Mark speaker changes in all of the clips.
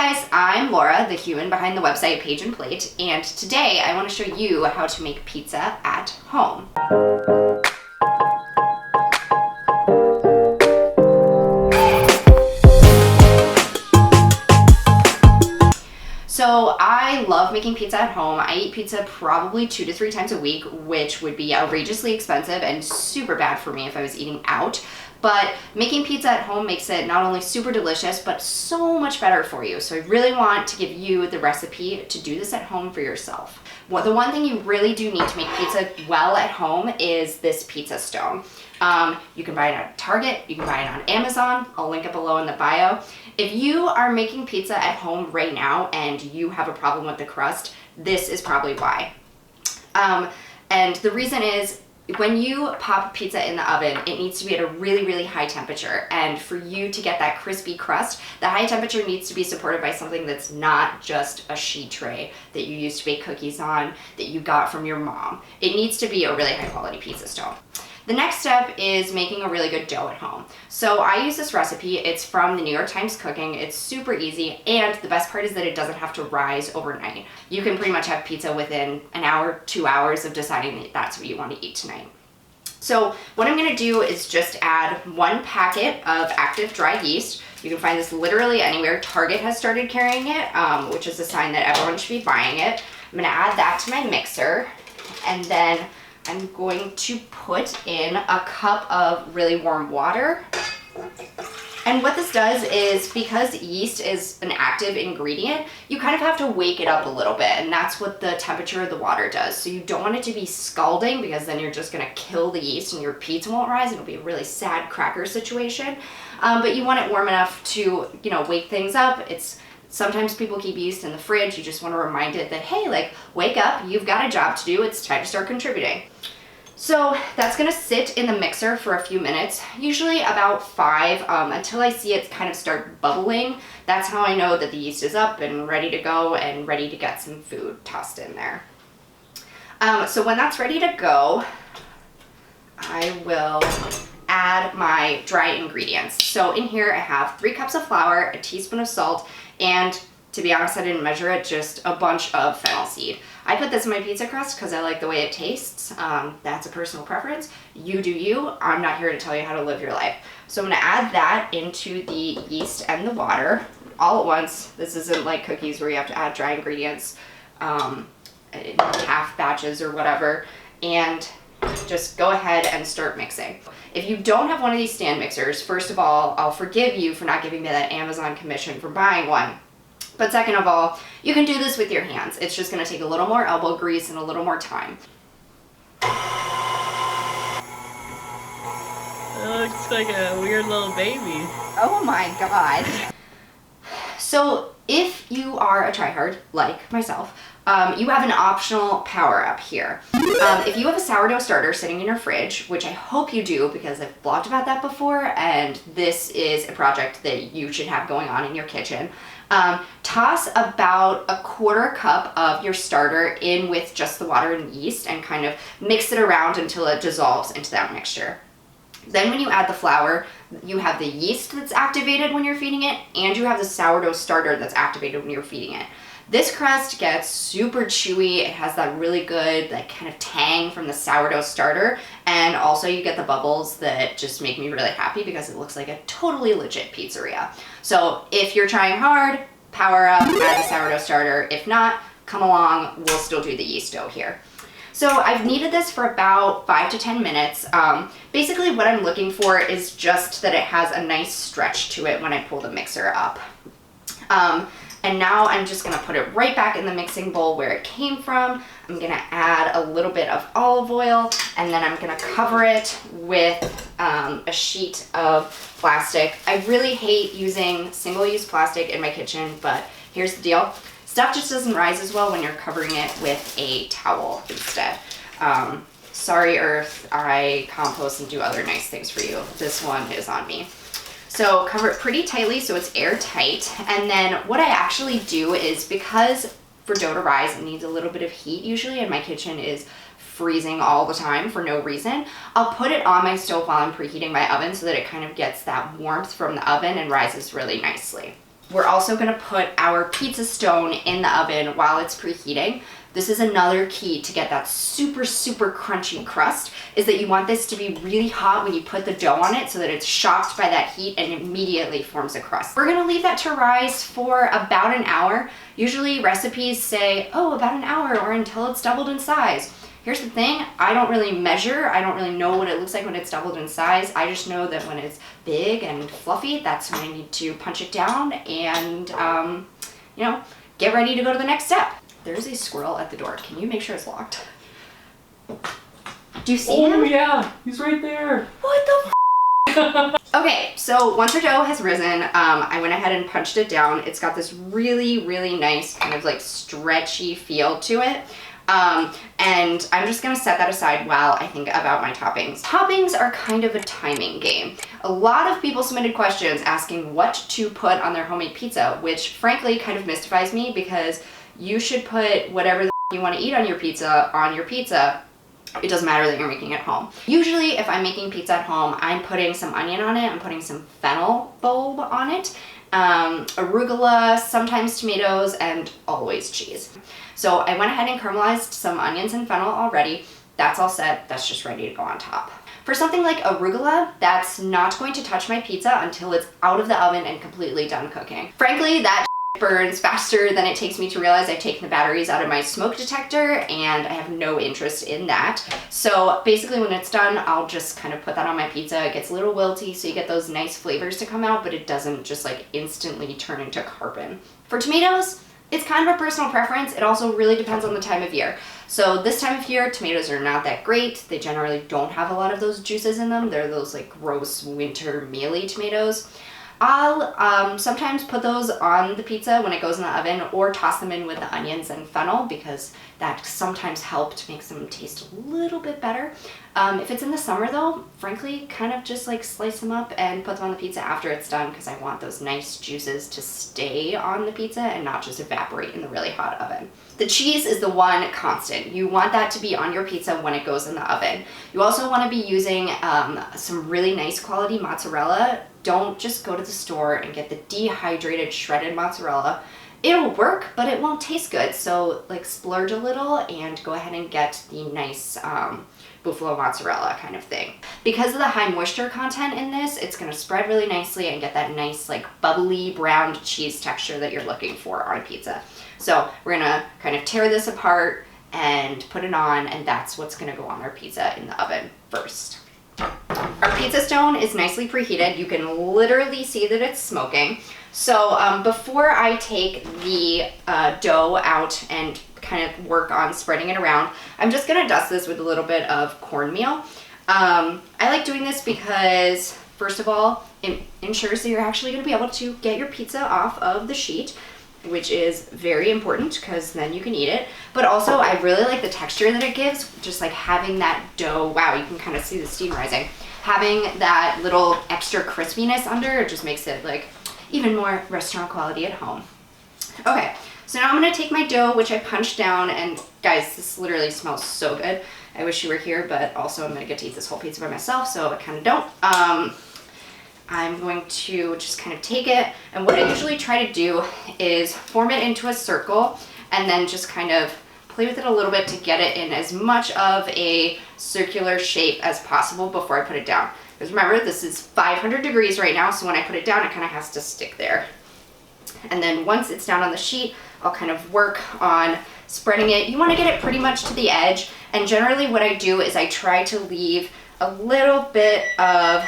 Speaker 1: Hi guys, I'm Laura, the human behind the website Page and Plate, and today I want to show you how to make pizza at home. So I love making pizza at home. I eat pizza probably 2 to 3 times a week, which would be outrageously expensive and super bad for me if I was eating out. But making pizza at home makes it not only super delicious, but so much better for you. So I really want to give you the recipe to do this at home for yourself. Well, the one thing you really do need to make pizza well at home is this pizza stone. You can buy it at Target, you can buy it on Amazon, I'll link it below in the bio. If you are making pizza at home right now and you have a problem with the crust, this is probably why. And the reason is, when you pop pizza in the oven, it needs to be at a really, really high temperature. And for you to get that crispy crust, the high temperature needs to be supported by something that's not just a sheet tray that you used to bake cookies on that you got from your mom. It needs to be a really high quality pizza stone. The next step is making a really good dough at home. So I use this recipe. It's from the New York Times Cooking. It's super easy, and the best part is that it doesn't have to rise overnight. You can pretty much have pizza within an hour, 2 hours of deciding that that's what you want to eat tonight. So what I'm gonna do is just add 1 packet of active dry yeast. You can find this literally anywhere. Target has started carrying it, which is a sign that everyone should be buying it. I'm gonna add that to my mixer, and then I'm going to put in a cup of really warm water. And what this does is, because yeast is an active ingredient, you kind of have to wake it up a little bit, and that's what the temperature of the water does. So you don't want it to be scalding, because then you're just gonna kill the yeast and your pizza won't rise. It'll be a really sad cracker situation. But you want it warm enough to, wake things up. Sometimes people keep yeast in the fridge. You just want to remind it that, hey, wake up, you've got a job to do. It's time to start contributing. So that's gonna sit in the mixer for a few minutes, usually about 5, until I see it kind of start bubbling. That's how I know that the yeast is up and ready to go and ready to get some food tossed in there. So when that's ready to go, I will add my dry ingredients. So in here I have 3 cups of flour, a teaspoon of salt, and to be honest, I didn't measure it, just a bunch of fennel seed. I put this in my pizza crust because I like the way it tastes. That's a personal preference. You do you. I'm not here to tell you how to live your life. So I'm gonna add that into the yeast and the water all at once. This isn't like cookies where you have to add dry ingredients in half batches or whatever. And just go ahead and start mixing. If you don't have one of these stand mixers, first of all, I'll forgive you for not giving me that Amazon commission for buying one. But second of all, you can do this with your hands. It's just gonna take a little more elbow grease and a little more time.
Speaker 2: It looks like a weird little baby.
Speaker 1: Oh my God. So if you are a tryhard like myself, you have an optional power up here. If you have a sourdough starter sitting in your fridge, which I hope you do because I've blogged about that before, and this is a project that you should have going on in your kitchen, toss about a 1/4 cup of your starter in with just the water and yeast and kind of mix it around until it dissolves into that mixture. Then when you add the flour, you have the yeast that's activated when you're feeding it, and you have the sourdough starter that's activated when you're feeding it. This crust gets super chewy. It has that really good kind of tang from the sourdough starter, and also you get the bubbles that just make me really happy because it looks like a totally legit pizzeria. So if you're trying hard, power up, add the sourdough starter. If not, come along, we'll still do the yeast dough here. So I've kneaded this for about 5 to 10 minutes. Basically what I'm looking for is just that it has a nice stretch to it when I pull the mixer up. And now I'm just gonna put it right back in the mixing bowl where it came from. I'm gonna add a little bit of olive oil, and then I'm gonna cover it with a sheet of plastic. I really hate using single-use plastic in my kitchen, but here's the deal. Stuff just doesn't rise as well when you're covering it with a towel instead. Sorry, Earth, I compost and do other nice things for you. This one is on me. So cover it pretty tightly so it's airtight. And then what I actually do is, because for dough to rise, it needs a little bit of heat usually, and my kitchen is freezing all the time for no reason, I'll put it on my stove while I'm preheating my oven so that it kind of gets that warmth from the oven and rises really nicely. We're also gonna put our pizza stone in the oven while it's preheating. This is another key to get that super, super crunchy crust, is that you want this to be really hot when you put the dough on it so that it's shocked by that heat and immediately forms a crust. We're gonna leave that to rise for about an hour. Usually recipes say, oh, about an hour or until it's doubled in size. Here's the thing, I don't really measure. I don't really know what it looks like when it's doubled in size. I just know that when it's big and fluffy, that's when I need to punch it down and, you know, get ready to go to the next step. There's a squirrel at the door. Can you make sure it's locked? Do you see him?
Speaker 3: Oh yeah, he's right there.
Speaker 1: What the f? Okay, so once our dough has risen, I went ahead and punched it down. It's got this really, really nice kind of like stretchy feel to it. And I'm just gonna set that aside while I think about my toppings. Toppings are kind of a timing game. A lot of people submitted questions asking what to put on their homemade pizza, which frankly kind of mystifies me because you should put whatever the you want to eat on your pizza on your pizza. It doesn't matter that you're making it home. Usually if I'm making pizza at home, I'm putting some onion on it, I'm putting some fennel bulb on it, arugula, sometimes tomatoes, and always cheese. So I went ahead and caramelized some onions and fennel already. That's all set, that's just ready to go on top. For something like arugula, that's not going to touch my pizza until it's out of the oven and completely done cooking. Frankly, that burns faster than it takes me to realize I've taken the batteries out of my smoke detector, and I have no interest in that. So basically when it's done, I'll just kind of put that on my pizza. It gets a little wilty, so you get those nice flavors to come out, but it doesn't just like instantly turn into carbon. For tomatoes, it's kind of a personal preference. It also really depends on the time of year. So this time of year, tomatoes are not that great. They generally don't have a lot of those juices in them. They're those like gross winter mealy tomatoes. I'll sometimes put those on the pizza when it goes in the oven, or toss them in with the onions and fennel because that sometimes helps make them taste a little bit better. If it's in the summer though, frankly, kind of just like slice them up and put them on the pizza after it's done because I want those nice juices to stay on the pizza and not just evaporate in the really hot oven. The cheese is the one constant. You want that to be on your pizza when it goes in the oven. You also want to be using some really nice quality mozzarella. Don't just go to the store and get the dehydrated shredded mozzarella. It'll work, but it won't taste good. So like splurge a little and go ahead and get the nice buffalo mozzarella kind of thing. Because of the high moisture content in this, it's gonna spread really nicely and get that nice like bubbly browned cheese texture that you're looking for on a pizza. So we're gonna kind of tear this apart and put it on, and that's what's gonna go on our pizza in the oven first. Our pizza stone is nicely preheated. You can literally see that it's smoking. So before I take the dough out and kind of work on spreading it around, I'm just gonna dust this with a little bit of cornmeal. I like doing this because, first of all, it ensures that you're actually gonna be able to get your pizza off of the sheet, which is very important because then you can eat it. But also I really like the texture that it gives, just like having that dough. Wow, you can kind of see the steam rising. Having that little extra crispiness under, it just makes it like even more restaurant quality at home. Okay, so now I'm gonna take my dough, which I punched down, and guys, this literally smells so good. I wish you were here, but also I'm gonna get to eat this whole pizza by myself, so I kind of don't. I'm going to just kind of take it, and what I usually try to do is form it into a circle and then just kind of play with it a little bit to get it in as much of a circular shape as possible before I put it down. Because remember, this is 500 degrees right now, so when I put it down, it kind of has to stick there. And then once it's down on the sheet, I'll kind of work on spreading it. You want to get it pretty much to the edge, and generally what I do is I try to leave a little bit of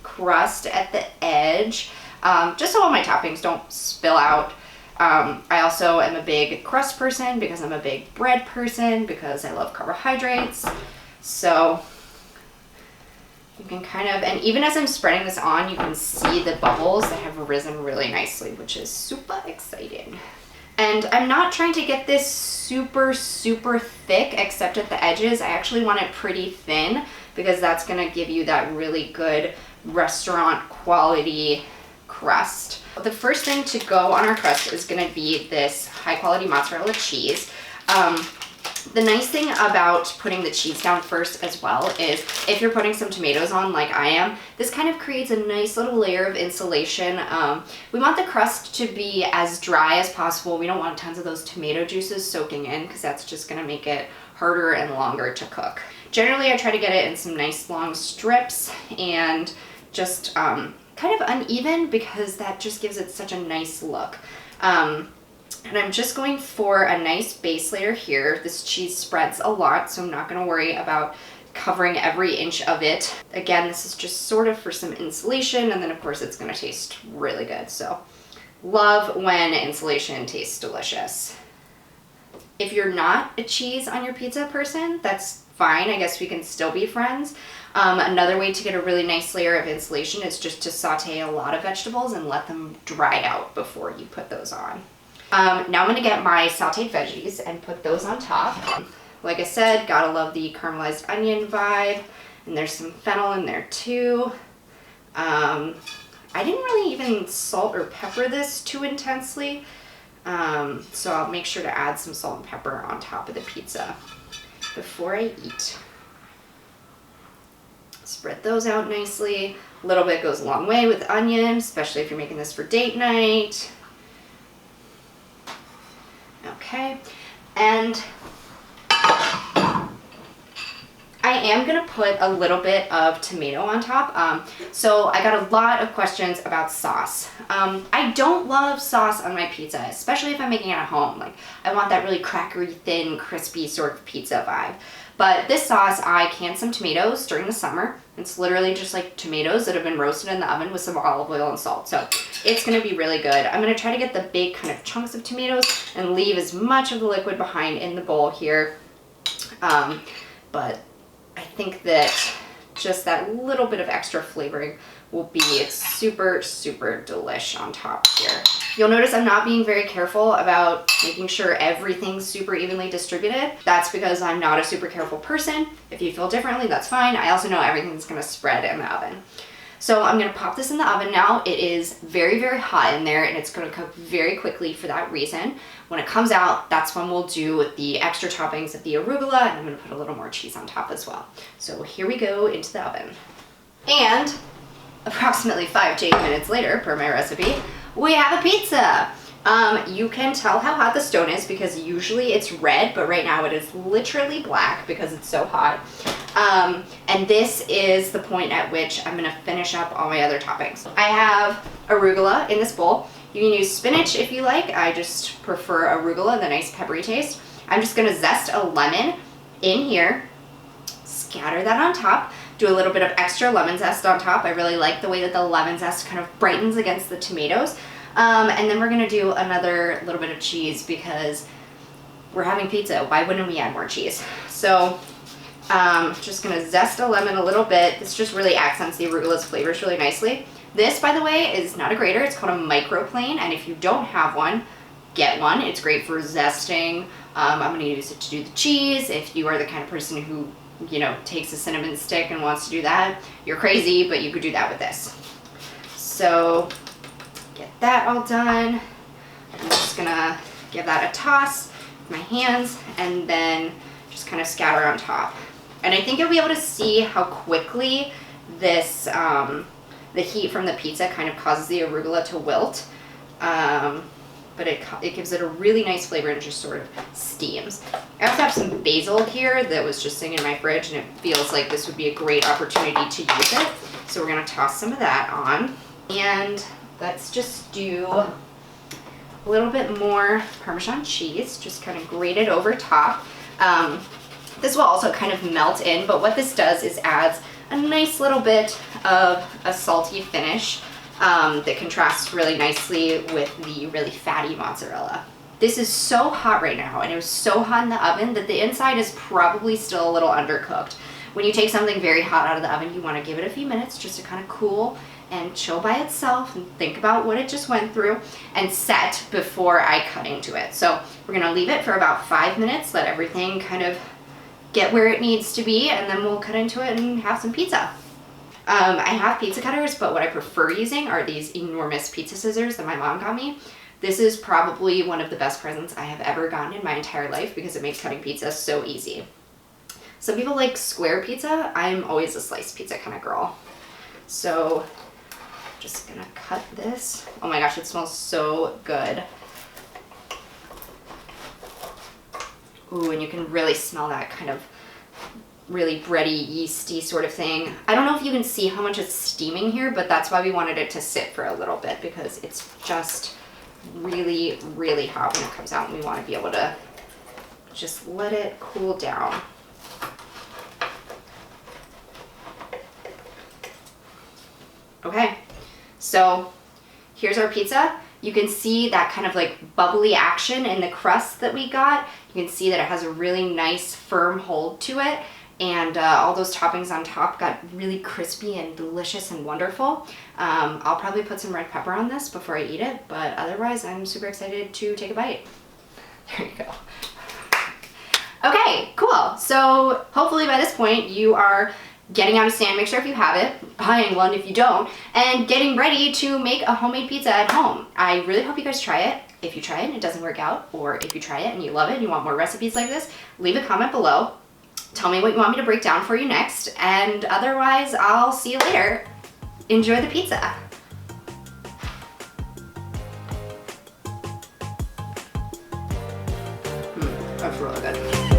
Speaker 1: crust at the edge, just so all my toppings don't spill out. I also am a big crust person because I'm a big bread person because I love carbohydrates. So you can kind of, and even as I'm spreading this on, you can see the bubbles that have risen really nicely, which is super exciting. And I'm not trying to get this super, super thick except at the edges. I actually want it pretty thin because that's gonna give you that really good restaurant quality crust. The first thing to go on our crust is gonna be this high quality mozzarella cheese. The nice thing about putting the cheese down first as well is if you're putting some tomatoes on like I am, this kind of creates a nice little layer of insulation. We want the crust to be as dry as possible. We don't want tons of those tomato juices soaking in because that's just gonna make it harder and longer to cook. Generally, I try to get it in some nice long strips and just kind of uneven because that just gives it such a nice look. And I'm just going for a nice base layer here. This cheese spreads a lot, so I'm not gonna worry about covering every inch of it. Again, this is just sort of for some insulation, and then of course it's gonna taste really good. So love when insulation tastes delicious. If you're not a cheese on your pizza person, that's fine. I guess we can still be friends. Another way to get a really nice layer of insulation is just to saute a lot of vegetables and let them dry out before you put those on. Now I'm gonna get my sauteed veggies and put those on top. Like I said, gotta love the caramelized onion vibe, and there's some fennel in there too. I didn't really even salt or pepper this too intensely, so I'll make sure to add some salt and pepper on top of the pizza before I eat. Spread those out nicely. A little bit goes a long way with onion, especially if you're making this for date night. Okay, and I am gonna put a little bit of tomato on top. So I got a lot of questions about sauce. I don't love sauce on my pizza, especially if I'm making it at home. Like, I want that really crackery, thin, crispy sort of pizza vibe. But this sauce, I canned some tomatoes during the summer. It's literally just like tomatoes that have been roasted in the oven with some olive oil and salt. So it's gonna be really good. I'm gonna try to get the big kind of chunks of tomatoes and leave as much of the liquid behind in the bowl here. But I think that just that little bit of extra flavoring will be super, super delish on top here. You'll notice I'm not being very careful about making sure everything's super evenly distributed. That's because I'm not a super careful person. If you feel differently, that's fine. I also know everything's gonna spread in the oven. So I'm gonna pop this in the oven now. It is very, very hot in there, and it's gonna cook very quickly for that reason. When it comes out, that's when we'll do the extra toppings of the arugula, and I'm gonna put a little more cheese on top as well. So here we go into the oven. And approximately 5 to 8 minutes later, per my recipe, we have a pizza. You can tell how hot the stone is because usually it's red, but right now it is literally black because it's so hot. And this is the point at which I'm gonna finish up all my other toppings. I have arugula in this bowl. You can use spinach if you like. I just prefer arugula, the nice peppery taste. I'm just gonna zest a lemon in here, scatter that on top, do a little bit of extra lemon zest on top. I really like the way that the lemon zest kind of brightens against the tomatoes. And then we're gonna do another little bit of cheese because we're having pizza. Why wouldn't we add more cheese? So just gonna zest a lemon a little bit. This just really accents the arugula's flavors really nicely. This, by the way, is not a grater. It's called a microplane, and if you don't have one, get one. It's great for zesting. I'm gonna use it to do the cheese. If you are the kind of person who, you know, takes a cinnamon stick and wants to do that, you're crazy, but you could do that with this. So get that all done. I'm just gonna give that a toss with my hands and then just kind of scatter on top. And I think you'll be able to see how quickly this, the heat from the pizza kind of causes the arugula to wilt. But it gives it a really nice flavor and just sort of steams. I also have some basil here that was just sitting in my fridge, and it feels like this would be a great opportunity to use it. So we're gonna toss some of that on. And let's just do a little bit more Parmesan cheese, just kind of grate it over top. This will also kind of melt in, but what this does is adds a nice little bit of a salty finish that contrasts really nicely with the really fatty mozzarella. This is so hot right now, and it was so hot in the oven that the inside is probably still a little undercooked. When you take something very hot out of the oven, you want to give it a few minutes just to kind of cool and chill by itself and think about what it just went through and set before I cut into it. So we're gonna leave it for about 5 minutes, let everything kind of get where it needs to be, and then we'll cut into it and have some pizza. I have pizza cutters, but what I prefer using are these enormous pizza scissors that my mom got me. This is probably one of the best presents I have ever gotten in my entire life because it makes cutting pizza so easy. Some people like square pizza. I'm always a sliced pizza kind of girl. So just gonna cut this. Oh my gosh, it smells so good. Ooh, and you can really smell that kind of really bready, yeasty sort of thing. I don't know if you can see how much it's steaming here, but that's why we wanted it to sit for a little bit because it's just really, really hot when it comes out and we want to be able to just let it cool down. Okay, so here's our pizza. You can see that kind of like bubbly action in the crust that we got. You can see that it has a really nice firm hold to it, and all those toppings on top got really crispy and delicious and wonderful. I'll probably put some red pepper on this before I eat it, but otherwise I'm super excited to take a bite. There you go. Okay, cool. So hopefully by this point you are getting out a stand mixer if you have it, buying one if you don't, and getting ready to make a homemade pizza at home. I really hope you guys try it. If you try it and it doesn't work out, or if you try it and you love it and you want more recipes like this, leave a comment below. Tell me what you want me to break down for you next, and otherwise I'll see you later. Enjoy the pizza. That's really good.